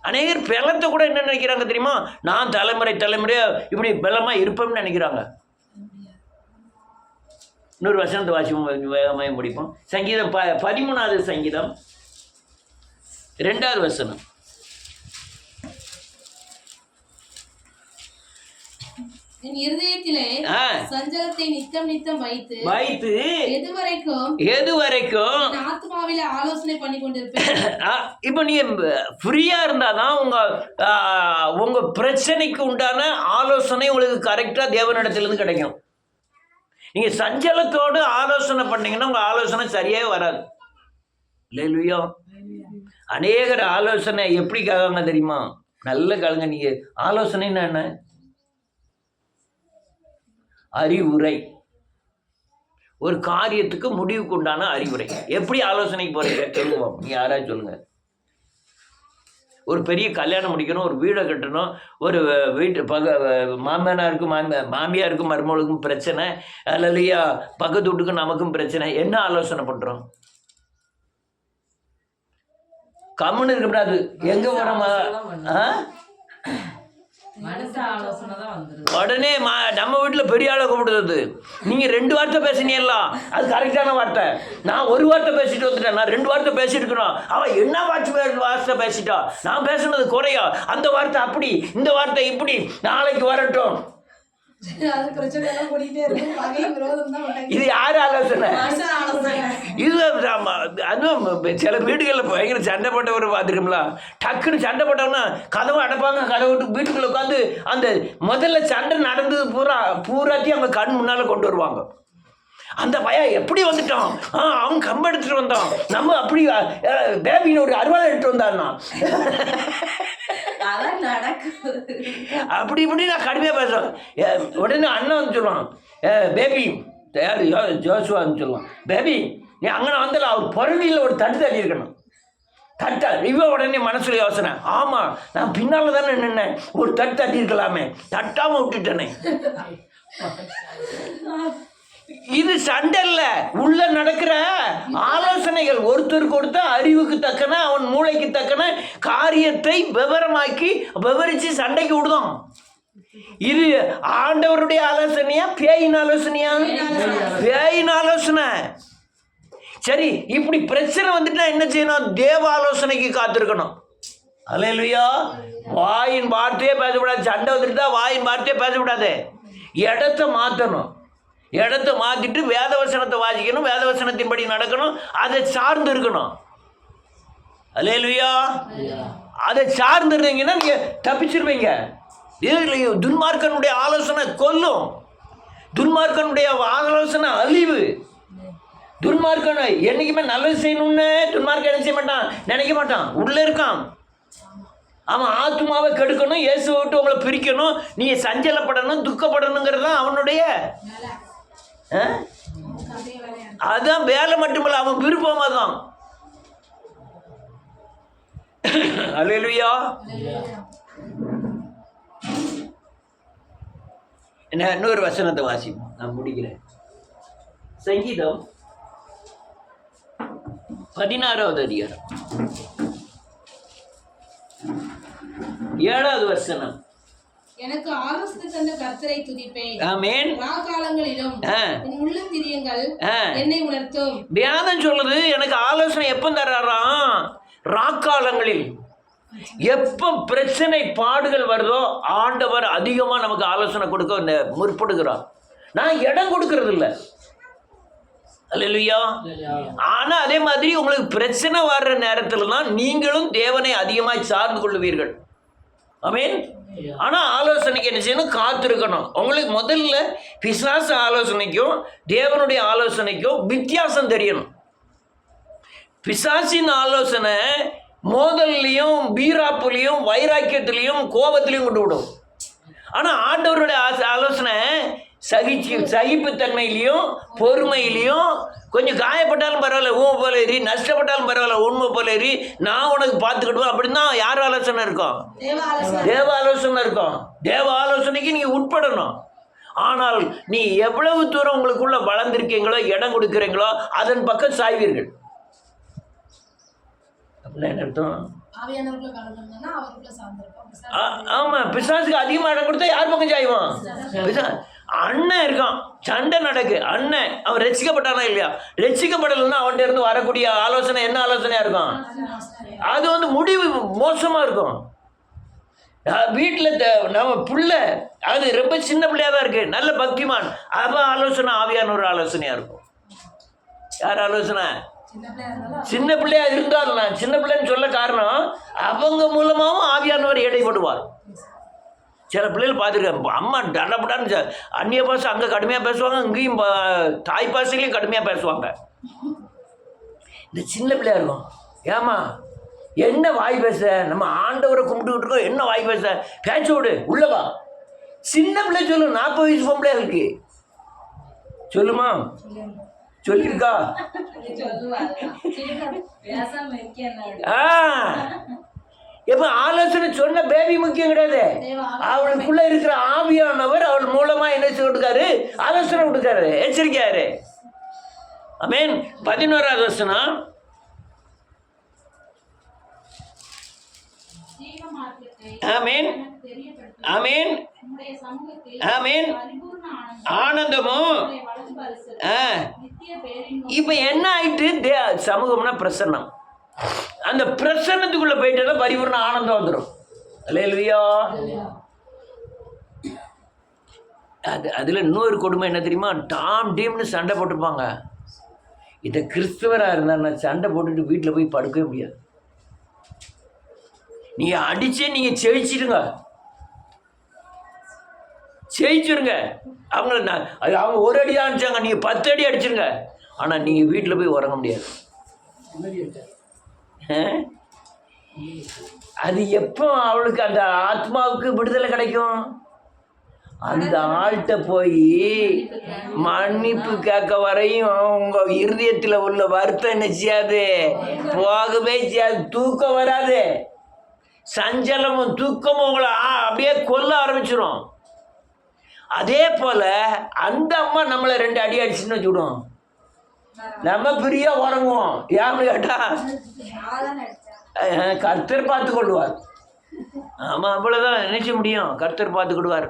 அநேகர் பலத்தை கூட என்ன நினைக்கிறாங்க தெரியுமா, நான் தலைமுறையாக இப்படி பலமாக இருப்பேன்னு நினைக்கிறாங்க. இன்னொரு வசனத்தை வாசிப்போம், வேகமாக முடிப்போம். சங்கீதம் 13வது சங்கீதம் 2வது வசனம். என் இருதயத்திலே சஞ்சலத்தை நித்தம் வைத்து எதுவரைக்கும் ஆத்மாவிலே ஆலோசனை பண்ணி கொண்டிருப்பேன். இப்போ நீங்க ஃப்ரீயா இருந்தாதான் உங்க பிரச்சனைக்கு உண்டான ஆலோசனை உங்களுக்கு கரெக்டா தேவனிடத்திலிருந்து கிடைக்கும். நீங்க சஞ்சலத்தோடு ஆலோசனை பண்ணீங்கன்னா உங்க ஆலோசனை சரியாவே வராது. இல்லையா? அநேகர் ஆலோசனை எப்படி கேட்காங்க தெரியுமா? நல்ல கேளுங்க. நீங்க ஆலோசனைன்னா என்ன? அறிவுரை. ஒரு காரியத்துக்கு முடிவுக்கு உண்டான அறிவுரை. எப்படி ஆலோசனைக்கு போறீங்க சொல்லுவோம், நீ யாராவது சொல்லுங்க. ஒரு பெரிய கல்யாணம் முடிக்கணும், ஒரு வீடை கட்டணும், ஒரு வீட்டு மாமனாருக்கும் மாமியாருக்கும் மருமகளுக்கும் பிரச்சனை, இல்லையா பக்கத்து வீட்டுக்கும் நமக்கும் பிரச்சனை, என்ன ஆலோசனை பண்றோம்? கம்முன்னு இருக்கக்கூடாது. எங்க போறோமா? உடனே நம்ம வீட்டில் பெரிய ஆளை கூப்பிடுறது. நீங்க 2 வார்த்தை பேசினீங்களா, அது கரெக்டான வார்த்தை. நான் 1 வார்த்தை பேசிட்டு வந்துட்டேன், நான் 2 வார்த்தை பேசிருக்கணும். அவன் என்ன வார்த்தை பேசிட்டா, நான் பேசுனது குறையா, அந்த வார்த்தை அப்படி, இந்த வார்த்தை இப்படி, நாளைக்கு வரட்டும். இது யாரு ஆலோசனை? இது அதுவும் சில வீடுகளில் பயங்கர சண்டை போட்டவர் பார்த்துருக்கோம்ல. டக்குன்னு சண்டை போட்டோம்னா கதவை அடைப்பாங்க, கதவை விட்டு வீட்டுக்குள்ள உட்காந்து அந்த முதல்ல சண்டை நடந்தது பூராத்தையும் அவங்க கண் முன்னால கொண்டு வருவாங்க. அந்த பையன் எப்படி வந்துட்டான், அவன் கம்பு எடுத்துட்டு வந்தான், நம்ம அப்படி பேபின்னு ஒரு அருவாளை எடுத்துட்டு வந்தான்னா அப்படி இப்படி நான் கடுமையாக பேசுவேன். உடனே அண்ணன் வந்து சொல்லுவான், பேபி யார் ஜோசுவான்னு சொல்லுவான், பேபி நீ அங்கே வந்தால அவர் பொருளில் ஒரு தட்டு தள்ளி இருக்கணும். தட்டா இவ உடனே மனசுல யோசனை, ஆமாம் நான் பின்னால் தானே நின்னேன், ஒரு தட்டு தட்டி இருக்கலாமே, தட்டாமல் விட்டுட்டேனே. இது சண்டை இல்ல, உள்ள நடக்கிற ஆலோசனைகள். ஒருத்தருக்கு கொடுத்த அறிவுக்கு தக்கன, அவன் மூளைக்கு தக்கன காரியத்தை விவரிச்சு சண்டைக்கு விடுதோம். இது ஆண்டவருடைய ஆலோசனையா பேயின் ஆலோசனையா? பேயின் ஆலோசனை. சரி, இப்படி பிரச்சனை வந்துட்டா என்ன செய்யணும்? தேவ ஆலோசனைக்கு காத்திருக்கணும். அல்லேலூயா. வாயின் வார்த்தையே பேசக்கூடாது. சண்டை வந்துட்டு தான் வாயின் வார்த்தையே பேசக்கூடாது. இடத்தை மாற்றணும். இடத்தை மாற்றிட்டு வேதவசனத்தை வாசிக்கணும், வேதவசனத்தின்படி நடக்கணும், அதை சார்ந்து இருக்கணும். அல்லேலூயா. அதை சார்ந்து இருந்தீங்கன்னா நீங்க தப்பிச்சிருவீங்க. துன்மார்க்கனுடைய ஆலோசனை கொல்லும், துன்மார்க்கனுடைய ஆலோசனை அழிவு. துன்மார்க்கன் என்னைக்குமே நல்லது செய்யணும்னு துன்மார்க்கன் என்ன செய்ய மாட்டான், நினைக்க மாட்டான், உள்ள இருக்கான். அவன் ஆத்மாவை கெடுக்கணும், இயேசுவை விட்டு உங்களை பிரிக்கணும், நீங்க சஞ்சலப்படணும், துக்கப்படணுங்கிறது தான் அவனுடைய. அதான் வேலை மட்டுமல்ல, அவன் விருப்பமா தான். அல்லேலூயா. என்ன இன்னொரு வசனத்தை வாசிப்போம், நான் முடிக்கிறேன். சங்கீதம் 16வது அதிகாரம் 7வது வசனம். எனக்கு ஆலோசனை தந்த கர்த்தரை துதிப்பேன். ஆமென். ராக்காலங்களிலும் என் உள்ளம் திரியங்கள் என்னை உணர்த்தும். வேதம் சொல்லுது, எனக்கு ஆலோசனை எப்போ தர்றாராம்? ராக்காலங்களில். எப்போ பிரச்சனை பாடுகள் வருதோ ஆண்டவர் அதிகமாக நமக்கு ஆலோசனை கொடுக்க முற்படுகிறார். நான் இடம் கொடுக்கறது இல்லை. அல்லேலூயா. ஆனா அதே மாதிரி உங்களுக்கு பிரச்சனை வர்ற நேரத்தில் தான் நீங்களும் தேவனை அதிகமாய் சார்ந்து கொள்ளுவீர்கள். ஆமென். ஆனா ஆலோசனைக்கு என்ன செய்யணும்? காத்திருக்கணும். உங்களுக்கு முதல்ல பிசாசு ஆலோசனைக்கும் தேவனுடைய ஆலோசனைக்கும் வித்தியாசம் தெரியணும். பிசாசின் ஆலோசனை மோதல்லையும் வீராப்புலையும் வைராக்கியத்திலையும் கோபத்திலையும் கொண்டு விடும். ஆனா ஆண்டவருடைய ஆலோசனை சகிப்புத்தன்மையிலையும் பொறுமையிலையும், கொஞ்சம் காயப்பட்டாலும் பரவாயில்ல உண்மை போல ஏறி, நஷ்டப்பட்டாலும் பரவாயில்ல உண்மை போல ஏறி, நான் உனக்கு பார்த்துக்கிடுவேன் அப்படின்னு தான் யார் ஆலோசனை இருக்கும்? தேவ ஆலோசனை இருக்கும். தேவ ஆலோசனைக்கு நீங்கள் உட்படணும். ஆனால் நீ எவ்வளவு தூரம் உங்களுக்குள்ள வளர்ந்துருக்கீங்களோ, இடம் கொடுக்குறீங்களோ, அதன் பக்கம் சாய்வீர்கள். அப்படின்னா என்ன அர்த்தம்? ஆவியானவர்களை கலந்துருந்தோம்னா அவருக்குள்ள சார்ந்திருக்கோம். ஆமாம், பிசாசுக்கு அதிகமாக இடம் கொடுத்தா யார் பக்கம் சாய்வான்? அண்ணன் இருக்கான், சண்டை நடக்கு, அண்ணன் அவன் ரசிக்கப்பட்டானா இல்லையா? ரசிக்கப்படலைன்னா அவன்கிட்ட இருந்து வரக்கூடிய ஆலோசனை என்ன ஆலோசனையாக இருக்கும்? அது வந்து முடிவு மோசமாக இருக்கும். வீட்டில் நம்ம பிள்ளை அது ரொம்ப சின்ன பிள்ளையாக தான் இருக்குது, நல்ல பக்திமான், அவன் ஆலோசனை ஆவியான ஒரு ஆலோசனையாக இருக்கும். யார் ஆலோசனை? சின்ன பிள்ளையா இருந்தாலும், நான் சின்ன பிள்ளைன்னு சொல்ல காரணம் அவங்க மூலமாகவும் ஆவியானவர் இடைப்படுவார். சில பிள்ளைகள் பார்த்துருக்கேன், அம்மா டடப்படான்னு அந்நிய பாஷை அங்கே கடுமையாக பேசுவாங்க, இங்கேயும் தாய் பாஷையிலையும் கடுமையாக பேசுவாங்க. இந்த சின்ன பிள்ளையா இருக்கும், ஏமா என்ன வாய் பேச, நம்ம ஆண்டவரை கும்பிட்டுக்கிட்டு இருக்கோம், என்ன வாய் பேச, பேச்சு விடு உள்ளவா. சின்ன பிள்ளை சொல்லு, 40 வயசு பொம்பளையா இருக்கு சொல்லுமா, சொல்லியிருக்கா? எப்ப ஆலோசனை சொன்ன பேபி முக்கியம் கிடையாது, அவளுக்குள்ள இருக்கிற ஆவியானவர் அவள் மூலமா என்ன கொடுக்காரு? ஆலோசனை கொடுக்காரு, எச்சரிக்கையாரு. ஆமென். 11வது வசனம். ஆமென், ஆமென், ஆமென். ஆனந்தமும் இப்ப என்ன ஆயிட்டு? சமூகம்னா பிரசன்னம். அந்த பிரசன்னத்துக்குள்ள போயிட்டு பரிபூர்ண ஆனந்தம் வந்துடும். அல்லேலூயா. அதுல இன்னொரு கொடுமை என்ன தெரியுமா? டாம் டீம்னு சண்டை போட்டுருப்பாங்க. இதை கிறிஸ்தவராக இருந்தா சண்டை போட்டுட்டு வீட்டில் போய் படுக்கவே முடியாது. நீங்க அடிச்சே நீங்க ஜெயிச்சிடுங்க, ஜெயிச்சிருங்க. அவங்க ஒரு அடி தான் அடிச்சாங்க, நீங்க 10 அடி அடிச்சிருங்க, ஆனா நீங்க வீட்டில் போய் உறங்க முடியாது. அது எப்போ அவளுக்கு அந்த ஆத்மாவுக்கு விடுதலை கிடைக்கும்? அந்த ஆள்கிட்ட போய் மன்னிப்பு கேட்க வரையும் உங்க இருதயத்தில் உள்ள வருத்தம் என்ன செய்யாது? போகவே செய்யாது. தூக்கம் வராது, சஞ்சலமும் தூக்கமும் உங்களை அப்படியே கொல்ல ஆரம்பிச்சிடும். அதே போல அந்த அம்மா நம்மளை 2 அடி அடிச்சுன்னு வச்சுக்கிடும், நம்ம பிரியா உறங்குவோம். யாருன்னு கேட்டா கர்த்தர் பார்த்து கொள்வார். ஆமாம், அவ்வளோதான் நினைச்ச முடியும், கர்த்தர் பார்த்து கொள்வார்.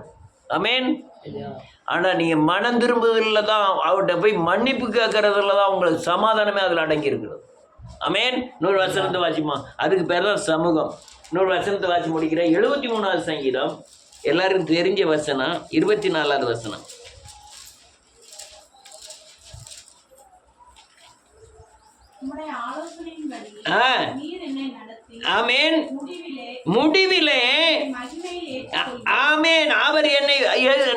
ஆமென். ஆனால் நீங்கள் மனம் திரும்புவதில் தான், அவர்கிட்ட போய் மன்னிப்பு கேட்கறதுல தான் உங்களுக்கு சமாதானமே அதில் அடங்கி இருக்கிறது. ஆமென். 100 வசனத்தை வாசிமா, அதுக்கு பேர் தான் சமூகம். 100 வசனத்தை வாசி முடிக்கிறேன். 73வது சங்கீதம், எல்லாருக்கும் தெரிஞ்ச வசனம், 24வது வசனம். ஆமென். முடிவிலே ஆமென், அவர் என்னை,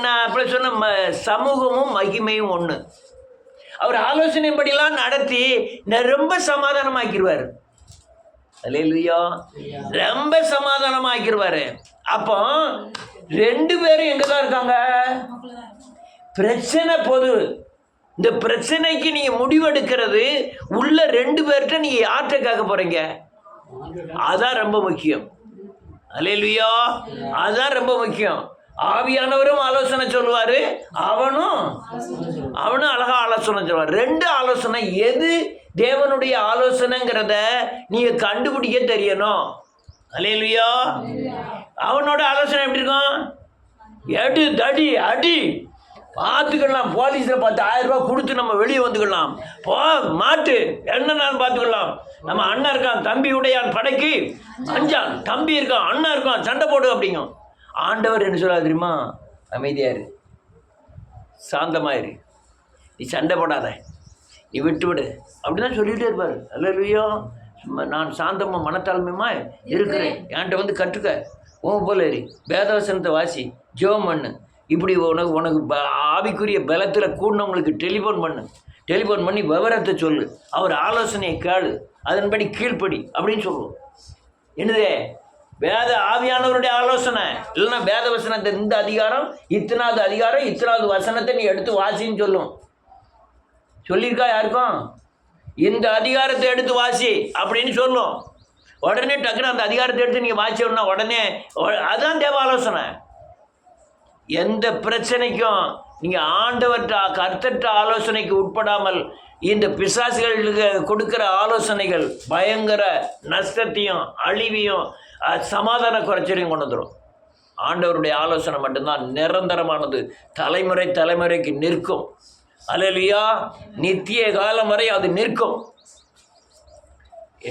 நான் அப்படி சொன்ன சமூகமும் மகிமையும் ஒன்று. அவர் ஆலோசனைப்படிலாம் நடத்தி ரொம்ப சமாதானமாக்கிடுவார். அல்லேலூயா. ரொம்ப சமாதானமாக்கிடுவார். அப்போ 2 பேரும் எங்கே தான் இருக்காங்க? பிரச்சனை பொது. இந்த பிரச்சனைக்கு நீங்கள் முடிவெடுக்கிறது உள்ள 2 பேர்கிட்ட நீங்கள் யார்கிட்ட கேட்க போகிறீங்க? அதான் ரொம்ப முக்கியம். அல்லேலூயா. அதுதான் ரொம்ப முக்கியம். ஆவியானவரும் ஆலோசனை சொல்லுவார், அவனும் அழகா ஆலோசனை சொல்லுவார். 2 ஆலோசனை. எது தேவனுடைய ஆலோசனைங்கிறத நீங்கள் கண்டுபிடிக்க தெரியணும். அல்லேலூயா. அவனோட ஆலோசனை எப்படி இருக்கும்? எடு தடி அடி பார்த்துக்கலாம், போலீஸில் 10,000 ரூபா கொடுத்து நம்ம வெளியே வந்துக்கலாம், போ மாட்டு என்ன நான் பார்த்துக்கலாம், நம்ம அண்ணன் இருக்கான், தம்பி உடையான், படைக்கு அஞ்சான், தம்பி இருக்கான், அண்ணன் இருக்கான், சண்டை போடு அப்படிங்கும். ஆண்டவர் என்ன சொல்லாது தெரியுமா? அமைதியாரு, சாந்தமாயிரு, நீ சண்டை போடாத, நீ விட்டு விடு, அப்படிதான் சொல்லிகிட்டே இருப்பார். அல்லேலூயா. நான் சாந்தமாக மனத்தாழ்மையுமா இருக்கிறேன், என்கிட்ட வந்து கற்றுக்க, உன் போல ஏறி வேதவசனத்தை வாசி, ஜெபம் பண்ணு, இப்படி உனக்கு ஆவிக்குரிய பலத்தில் கூடினவங்களுக்கு டெலிஃபோன் பண்ணி விவரத்தை சொல்லு, அவர் ஆலோசனையை கேளு, அதன்படி கீழ்ப்படி அப்படின்னு சொல்லுவோம். என்னதே வேத ஆவியானவருடைய ஆலோசனை இல்லைன்னா வேத வசனத்தை, இந்த அதிகாரம் இத்தனாவது அதிகாரம் இத்தனாவது வசனத்தை நீ எடுத்து வாசின்னு சொல்லும். சொல்லியிருக்கா யாருக்கும்? இந்த அதிகாரத்தை எடுத்து வாசி அப்படின்னு சொல்லும். உடனே டக்குன்னு அந்த அதிகாரத்தை எடுத்து நீங்கள் வாசிச்சோம்னா உடனே, அதுதான் தேவ ஆலோசனை. எந்த பிரச்சனைக்கும் நீங்கள் கர்த்தர்ட்ட ஆலோசனைக்கு உட்படாமல் இந்த பிசாசுகளுக்கு கொடுக்குற ஆலோசனைகள் பயங்கர நஷ்டத்தையும் அழிவையும் சமாதான குறைச்சலையும் கொண்டு வந்துடும். ஆண்டவருடைய ஆலோசனை மட்டும்தான் நிரந்தரமானது, தலைமுறைக்கு நிற்கும். அல்லேலூயா, நித்திய காலம் வரை அது நிற்கும்.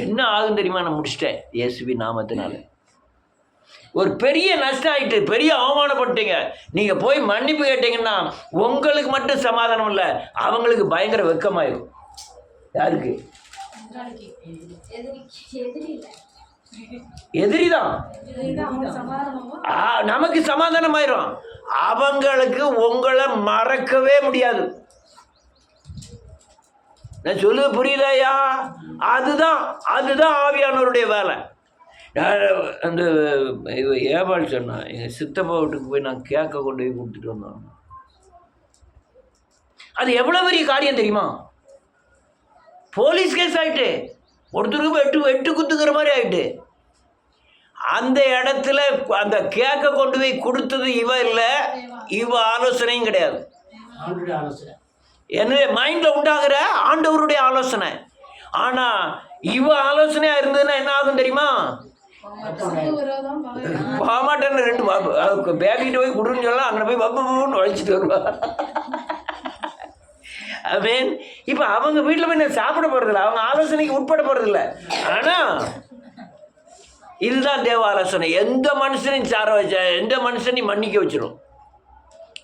என்ன ஆகும் தெரியுமா? நான் முடிச்சிட்டேன். இயேசுவி நாமத்தினால ஒரு பெரிய நஷ்டம் ஆயிட்டு, பெரிய அவமானப்பட்டீங்க. நீங்கள் போய் மன்னிப்பு கேட்டீங்கன்னா உங்களுக்கு மட்டும் சமாதானம் இல்லை, அவங்களுக்கு பயங்கர வெக்கமாயிடும். யாருக்கு? எதிரிதான். நமக்கு சமாதானம் ஆயிரும், அவங்களுக்கு உங்களை மறக்கவே முடியாது. நான் சொல்லுது புரியலையா? அதுதான் ஆவியானவருடைய வேலை. அந்த ஏபாள் சொன்னான், எங்கள் சித்தப்பா வீட்டுக்கு போய் நான் கேட்க கொண்டு போய் கொடுத்துட்டு வந்தோம். அது எவ்வளோ பெரிய காரியம் தெரியுமா? போலீஸ் கேஸ் ஆகிட்டு, ஒருத்தருக்கு எட்டு குத்துக்கிற மாதிரி ஆகிட்டு. அந்த இடத்துல அந்த கேட்க கொண்டு போய் கொடுத்தது இவ இல்லை, இவ ஆலோசனையும் கிடையாது. என்னுடைய மைண்டில் உண்டாகிற ஆண்டவருடைய ஆலோசனை. ஆனால் இவ ஆலோசனையாக இருந்ததுன்னா என்ன ஆகும் தெரியுமா? பாமாட்டேன்னு 2 பேக்கிட்டு போய் கொடுன்னு சொல்லலாம், அங்கே போய் பப்புன்னு வலிச்சிட்டு வருவா. மீன் இப்போ அவங்க வீட்டில் போய் நான் சாப்பிட போகிறதில்ல, அவங்க ஆலோசனைக்கு உட்பட போகிறதில்ல. ஆனால் இதுதான் தேவ ஆலோசனை. எந்த மனுஷனையும் சார வச்ச, எந்த மனுஷனையும் மன்னிக்க வச்சிடும்.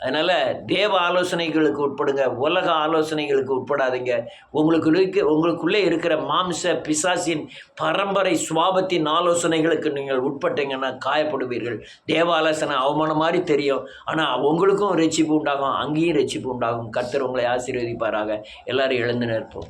அதனால் தேவ ஆலோசனைகளுக்கு உட்படுங்க, உலக ஆலோசனைகளுக்கு உட்படாதீங்க. உங்களுக்குள்ளே இருக்கிற மாம்ச பிசாசின் பரம்பரை சுவாபத்தின் ஆலோசனைகளுக்கு நீங்கள் உட்பட்டீங்கன்னா காயப்படுவீர்கள். தேவ ஆலோசனை அவமானம் மாதிரி தெரியும், ஆனால் உங்களுக்கும் ரட்சிப்பு உண்டாகும், அங்கேயும் ரட்சிப்பு உண்டாகும். கர்த்தர் உங்களை ஆசீர்வதிப்பாராக. எல்லாரும் எழுந்து நிற்போம்.